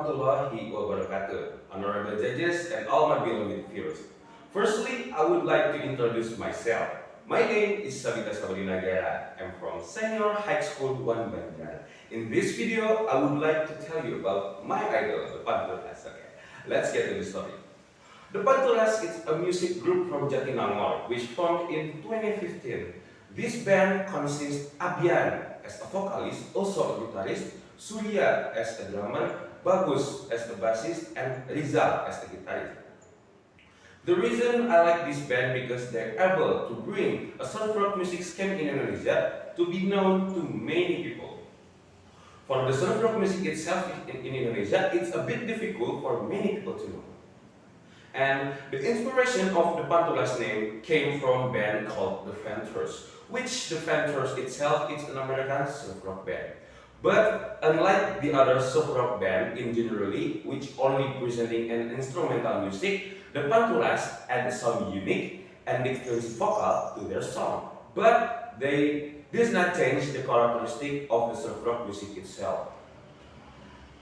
warahmatullahi wabarakatuh, honorable judges, and all my beloved viewers. Firstly, I would like to introduce myself. My name is Sabitah Nagara. I'm from Senior High School 1 Banjar. In this video, I would like to tell you about my idol, the Pantulas. Okay, let's get to the story. The Pantulas is a music group from Jatinangor, which formed in 2015. This band consists Abian as a vocalist, also a guitarist, Surya as a drummer, Bagus as a bassist, and Rizal as a guitarist. The reason I like this band because they're able to bring a surf rock music scene in Indonesia to be known to many people. For the surf rock music itself in Indonesia, it's a bit difficult for many people to know. And the inspiration of the Pantulas name came from a band called the Ventures, which the Ventures itself is an American surf rock band. But unlike the other surf rock band in generally, which only presenting an instrumental music, the Pantulas add some unique and different vocal to their song. But they does not change the characteristic of the surf rock music itself.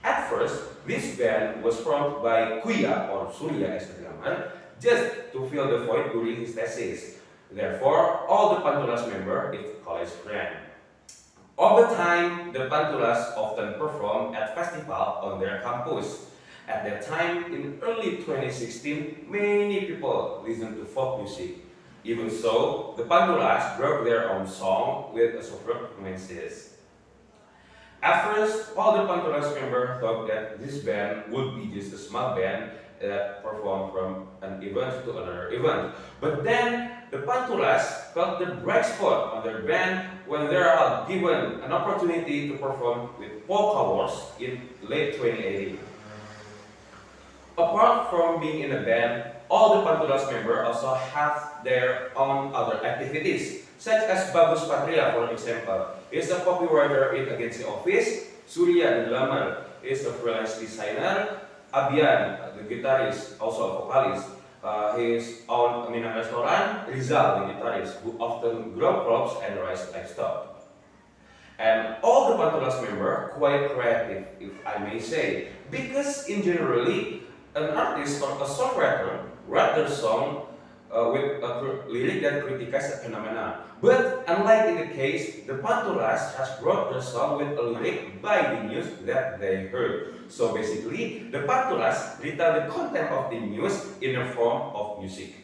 At first, this band was formed by Kuya or Surya as the drummer, just to fill the void during his thesis. Therefore, all the Pantulas members is college friends. Over time, the Pantulas often perform at festivals on their campus. At that time, in early 2016, many people listened to folk music. Even so, the Pantulas wrote their own song with a surf rock influences. At first, all the Pantulas members thought that this band would be just a small band that performed from an event to another event. But then, the Pantulas felt the bright spot on their band when they are given an opportunity to perform with polka wars in late 2018. Apart from being in a band, all the Pantulas members also have their own other activities, such as Bagus Patria, for example, is a copywriter in agency office. Surya, the drummer, is a freelance designer. Abian, the guitarist, also a vocalist, his own Minang restaurant. Rizal, the guitarist, who often grow crops and raise livestock. And all the Pantulas members quite creative, if I may say, because in generally, an artist or a songwriter write their song with a lyric that criticizes a phenomena. But unlike in the case, the Pantulas has wrote their song with a lyric by the news that they heard. So basically, the Pantulas retell the content of the news in the form of music.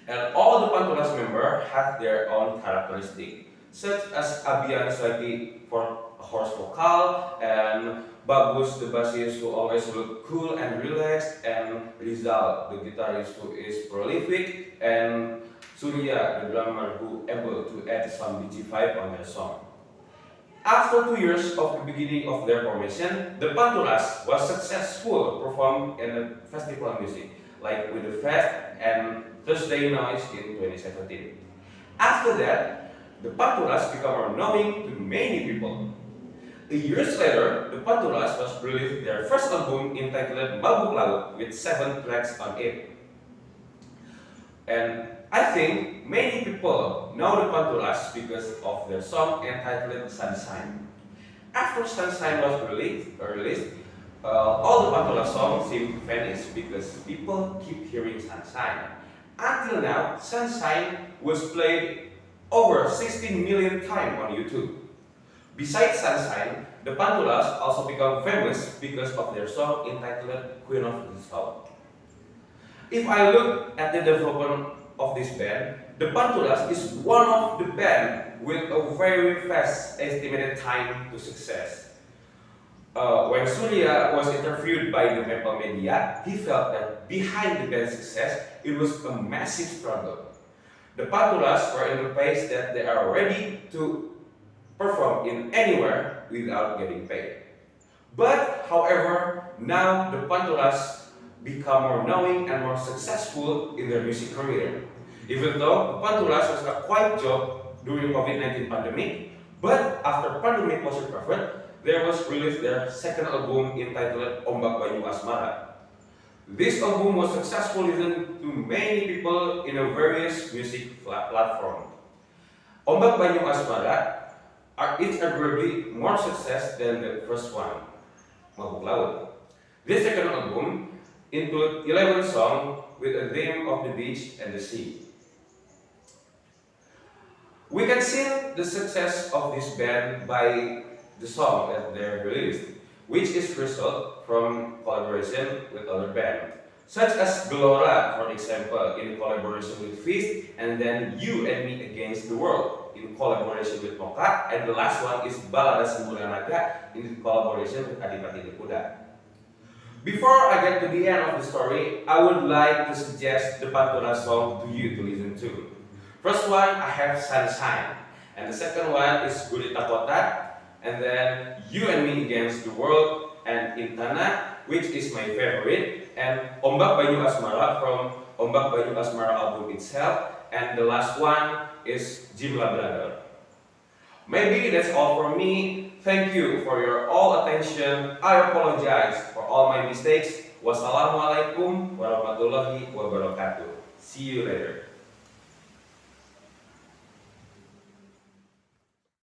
And all the Pantulas members have their own characteristics, such as Abian Swati for hoarse vocal, and Bagus, the bassist, who always look cool and relaxed, and Rizal, the guitarist, who is prolific, and Surya, the drummer, who able to add some beachy vibe on their song. After 2 years of the beginning of their formation, the Pantulas was successful perform in a festival music, like with the Fest and Thursday Noise in 2017. After that, the Pantulas become more known to many people. Years later, the Pantulas was released their first album entitled Mabuk Laut with 7 tracks on it. And I think many people know the Pantulas because of their song entitled Sunshine. After Sunshine was released, all the Pantulas songs seem to vanish because people keep hearing Sunshine. Until now, Sunshine was played over 16 million times on YouTube. Besides Sunshine, the Pantulas also become famous because of their song entitled Queen of the South. If I look at the development of this band, the Pantulas is one of the bands with a very fast estimated time to success. When Surya was interviewed by the Maple Media, he felt that behind the band's success, it was a massive struggle. The Pantulas were in the phase that they are ready to perform in anywhere without getting paid. But, however, now the Pantulas become more knowing and more successful in their music career. Even though the Pantulas was a quiet job during COVID-19 pandemic, but after pandemic was recovered, there was released their second album entitled Ombak-Banyu Asmara. This album was successful listened to many people in a various music platform. Ombak-Banyu Asmara it's arguably more success than the first one. Mabuk Laut. This second album includes 11 songs with a theme of the beach and the sea. We can see the success of this band by the song that they released, which is result from collaboration with other bands, such as Gelora, for example, in collaboration with Fist, and then You and Me Against the World in collaboration with Moka, and the last one is Balada Naga in collaboration with Adipati Kuda. Before I get to the end of the story, I would like to suggest the Pantona song to you to listen to. First one, I have Sunshine, and the second one is Gurita Kota, and then You and Me Against the World, and Intana, which is my favorite, and Ombak Banyu Asmara from Ombak Banyu Asmara album itself, and the last one is Jimla Brother. Maybe that's all for me. Thank you for your all attention. I apologize for all my mistakes. Wassalamualaikum warahmatullahi wabarakatuh. See you later.